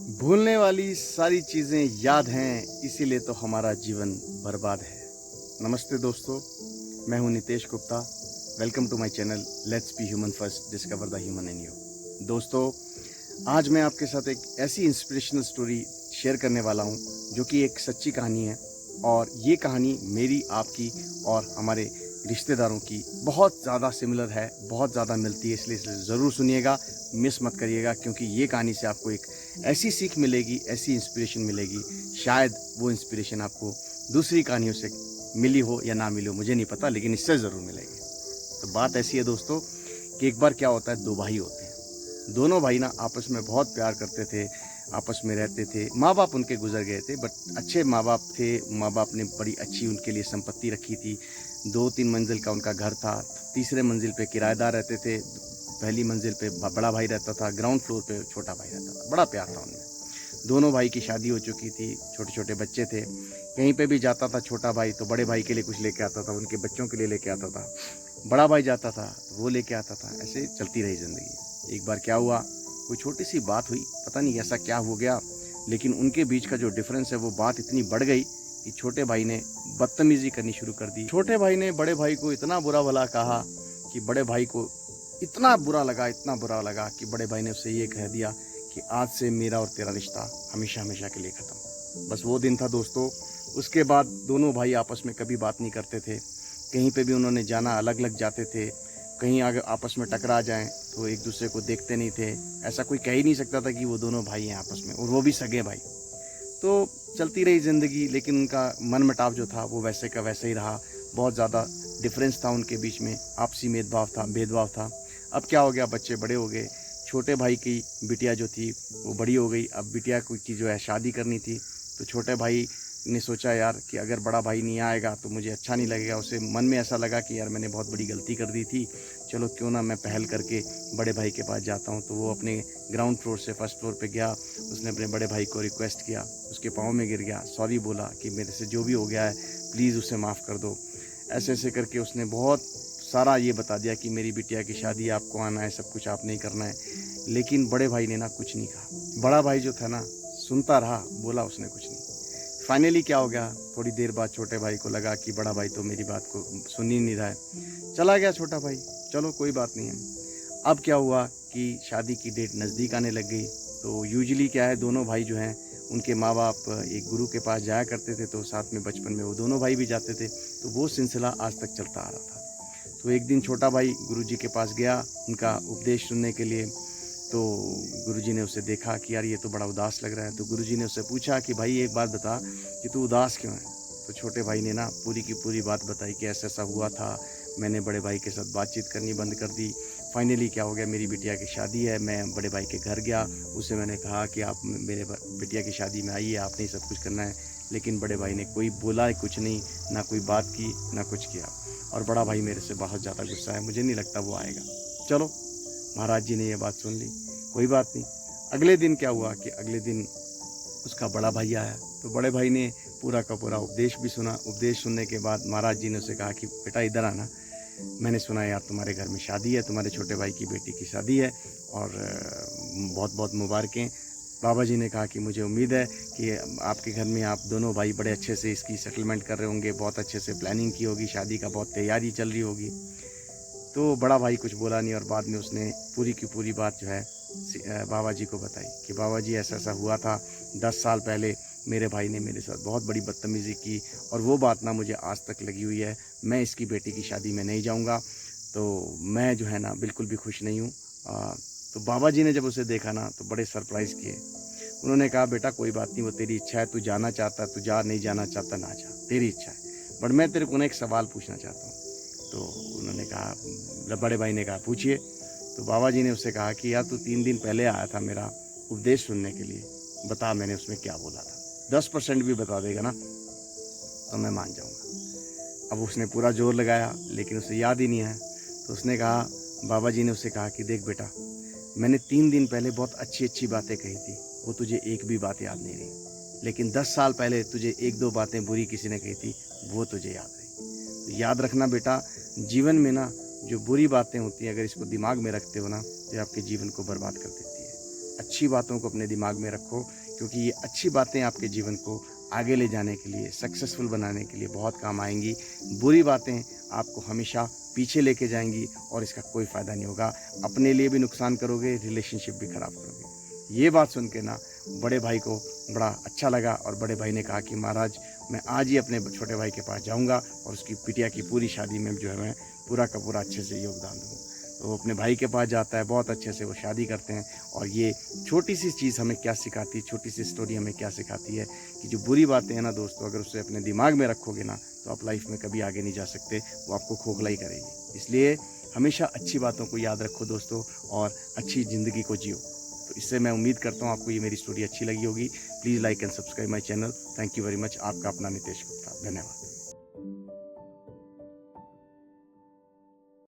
भूलने वाली सारी चीज़ें याद हैं, इसीलिए तो हमारा जीवन बर्बाद है। नमस्ते दोस्तों, मैं हूं Nitesh Gupta. Welcome to my channel let's be human first, discover the human in you. दोस्तों, आज मैं आपके साथ एक ऐसी इंस्पिरेशनल स्टोरी शेयर करने वाला हूं जो कि एक सच्ची कहानी है। और ये कहानी मेरी, आपकी और हमारे रिश्तेदारों की बहुत ज़्यादा सिमिलर है, बहुत ज़्यादा मिलती है। इसलिए ज़रूर सुनिएगा, मिस मत करिएगा, क्योंकि ये कहानी से आपको एक ऐसी सीख मिलेगी, ऐसी इंस्पिरेशन मिलेगी। शायद वो इंस्पिरेशन आपको दूसरी कहानियों से मिली हो या ना मिली हो, मुझे नहीं पता, लेकिन इससे ज़रूर मिलेगी। तो बात ऐसी है दोस्तों कि एक बार क्या होता है, दो भाई होते हैं। दोनों भाई ना आपस में बहुत प्यार करते थे, आपस में रहते थे। माँ बाप उनके गुजर गए थे, बट अच्छे माँ बाप थे। माँ बाप ने बड़ी अच्छी उनके लिए संपत्ति रखी थी। 2-3 मंजिल का उनका घर था। तीसरे मंजिल पे किराएदार रहते थे। पहली मंजिल पे बड़ा भाई रहता था, ग्राउंड फ्लोर पे छोटा भाई रहता था। बड़ा प्यार था उनमें। दोनों भाई की शादी हो चुकी थी, छोटे छोटे बच्चे थे। कहीं पे भी जाता था छोटा भाई तो बड़े भाई के लिए कुछ लेके आता था, उनके बच्चों के लिए लेके आता था। बड़ा भाई जाता था तो वो लेके आता था। ऐसे चलती रही ज़िंदगी। एक बार क्या हुआ, कोई छोटी सी बात हुई, पता नहीं ऐसा क्या हो गया, लेकिन उनके बीच का जो डिफरेंस है वो बात इतनी बढ़ गई कि छोटे भाई ने बदतमीजी करनी शुरू कर दी। छोटे भाई ने बड़े भाई को इतना बुरा भला कहा कि बड़े भाई को इतना बुरा लगा, इतना बुरा लगा कि बड़े भाई ने उससे ये कह दिया कि आज से मेरा और तेरा रिश्ता हमेशा हमेशा के लिए ख़त्म। बस वो दिन था दोस्तों। उसके बाद दोनों भाई आपस में कभी बात नहीं करते थे। कहीं पे भी उन्होंने जाना अलग अलग जाते थे। कहीं अगर आपस में टकरा जाएं तो एक दूसरे को देखते नहीं थे। ऐसा कोई कह ही नहीं सकता था कि वो दोनों भाई हैं आपस में, और वो भी सगे भाई। तो चलती रही ज़िंदगी, लेकिन उनका मनमुटाव जो था वो वैसे का वैसे ही रहा। बहुत ज़्यादा डिफरेंस था उनके बीच में, आपसी भेदभाव था। अब क्या हो गया, बच्चे बड़े हो गए। छोटे भाई की बिटिया जो थी वो बड़ी हो गई। अब बिटिया की जो है शादी करनी थी। तो छोटे भाई ने सोचा यार कि अगर बड़ा भाई नहीं आएगा तो मुझे अच्छा नहीं लगेगा। उसे मन में ऐसा लगा कि यार मैंने बहुत बड़ी गलती कर दी थी, चलो क्यों ना मैं पहल करके बड़े भाई के पास जाता हूँ। तो वो अपने ग्राउंड फ्लोर से फर्स्ट फ्लोर पे गया। उसने अपने बड़े भाई को रिक्वेस्ट किया, उसके पाँव में गिर गया, सॉरी बोला कि मेरे से जो भी हो गया है प्लीज़ उसे माफ़ कर दो। ऐसे ऐसे करके उसने बहुत सारा ये बता दिया कि मेरी बिटिया की शादी आपको आना है, सब कुछ आपने ही करना है। लेकिन बड़े भाई ने ना कुछ नहीं कहा। बड़ा भाई जो था ना, सुनता रहा, बोला उसने कुछ नहीं। फाइनली क्या हो गया, थोड़ी देर बाद छोटे भाई को लगा कि बड़ा भाई तो मेरी बात को सुन ही नहीं रहा है। चला गया छोटा भाई, चलो कोई बात नहीं है। अब क्या हुआ कि शादी की डेट नज़दीक आने लग गई। तो यूजुअली क्या है, दोनों भाई जो हैं उनके माँ बाप एक गुरु के पास जाया करते थे, तो साथ में बचपन में वो दोनों भाई भी जाते थे। तो वो सिलसिला आज तक चलता आ रहा था। तो एक दिन छोटा भाई गुरुजी के पास गया उनका उपदेश सुनने के लिए। तो गुरुजी ने उसे देखा कि यार ये तो बड़ा उदास लग रहा है। तो गुरुजी ने उससे पूछा कि भाई एक बात बता कि तू उदास क्यों है। तो छोटे भाई ने ना पूरी की पूरी बात बताई कि ऐसा ऐसा हुआ था, मैंने बड़े भाई के साथ बातचीत करनी बंद कर दी। फाइनली क्या हो गया, मेरी बिटिया की शादी है, मैं बड़े भाई के घर गया। उसे मैंने कहा कि आप मेरे बिटिया की शादी में आइए, आपने ही सब कुछ करना है। लेकिन बड़े भाई ने कोई बोला कुछ नहीं, ना कोई बात की, ना कुछ किया। और बड़ा भाई मेरे से बहुत ज़्यादा गुस्सा है, मुझे नहीं लगता वो आएगा। चलो, महाराज जी ने ये बात सुन ली, कोई बात नहीं। अगले दिन क्या हुआ कि अगले दिन उसका बड़ा भाई आया। तो बड़े भाई ने पूरा का पूरा उपदेश भी सुना। उपदेश सुनने के बाद महाराज जी ने उसे कहा कि बेटा इधर आना, मैंने सुना यार तुम्हारे घर में शादी है, तुम्हारे छोटे भाई की बेटी की शादी है, और बहुत बहुत मुबारकें। बाबा जी ने कहा कि मुझे उम्मीद है कि आपके घर में आप दोनों भाई बड़े अच्छे से इसकी सेटलमेंट कर रहे होंगे, बहुत अच्छे से प्लानिंग की होगी, शादी का बहुत तैयारी चल रही होगी। तो बड़ा भाई कुछ बोला नहीं, और बाद में उसने पूरी की पूरी बात जो है बाबा जी को बताई कि बाबा जी ऐसा ऐसा हुआ था 10 साल पहले, मेरे भाई ने मेरे साथ बहुत बड़ी बदतमीज़ी की, और वो बात ना मुझे आज तक लगी हुई है। मैं इसकी बेटी की शादी में नहीं जाऊंगा। तो मैं जो है ना बिल्कुल भी खुश नहीं हूँ। तो बाबा जी ने जब उसे देखा ना तो बड़े सरप्राइज़ किए। उन्होंने कहा बेटा कोई बात नहीं, वो तेरी इच्छा है, तू जाना चाहता तू जा, नहीं जाना चाहता ना जा, तेरी इच्छा है। बट मैं तेरे को ना एक सवाल पूछना चाहता हूँ। तो उन्होंने कहा, बड़े भाई ने कहा पूछिए। तो बाबा जी ने उससे कहा कि यार तू 3 दिन पहले आया था मेरा उपदेश सुनने के लिए, बता मैंने उसमें क्या बोला था। 10% भी बता देगा ना तो मैं मान जाऊँगा। अब उसने पूरा जोर लगाया, लेकिन उसे याद ही नहीं है। तो उसने कहा, बाबा जी ने उससे कहा कि देख बेटा, मैंने 3 दिन पहले बहुत अच्छी अच्छी बातें कही थी, वो तुझे एक भी बात याद नहीं रही। लेकिन 10 साल पहले तुझे 1-2 बातें बुरी किसी ने कही थी, वो तुझे याद रही। तो याद रखना बेटा, जीवन में ना जो बुरी बातें होती हैं, अगर इसको दिमाग में रखते हो ना तो ये आपके जीवन को बर्बाद कर देती है। अच्छी बातों को अपने दिमाग में रखो, क्योंकि ये अच्छी बातें आपके जीवन को आगे ले जाने के लिए, सक्सेसफुल बनाने के लिए बहुत काम आएंगी। बुरी बातें आपको हमेशा पीछे लेके जाएंगी और इसका कोई फ़ायदा नहीं होगा। अपने लिए भी नुकसान करोगे, रिलेशनशिप भी ख़राब करोगे। ये बात सुन के ना बड़े भाई को बड़ा अच्छा लगा और बड़े भाई ने कहा कि महाराज मैं आज ही अपने छोटे भाई के पास जाऊंगा और उसकी बिटिया की पूरी शादी में जो है मैं पूरा का पूरा अच्छे से योगदान दूँगा। तो वो अपने भाई के पास जाता है, बहुत अच्छे से वो शादी करते हैं। और ये छोटी सी चीज़ हमें क्या सिखाती है, छोटी सी स्टोरी हमें क्या सिखाती है कि जो बुरी बातें हैं ना दोस्तों, अगर उसे अपने दिमाग में रखोगे ना तो आप लाइफ में कभी आगे नहीं जा सकते, वो आपको खोखला ही करेगी। इसलिए हमेशा अच्छी बातों को याद रखो दोस्तों और अच्छी ज़िंदगी को जियो। तो इससे मैं उम्मीद करता हूँ आपको ये मेरी स्टोरी अच्छी लगी होगी। Please like and subscribe my channel. Thank you very much. आपका अपना नितेश गुप्ता। धन्यवाद।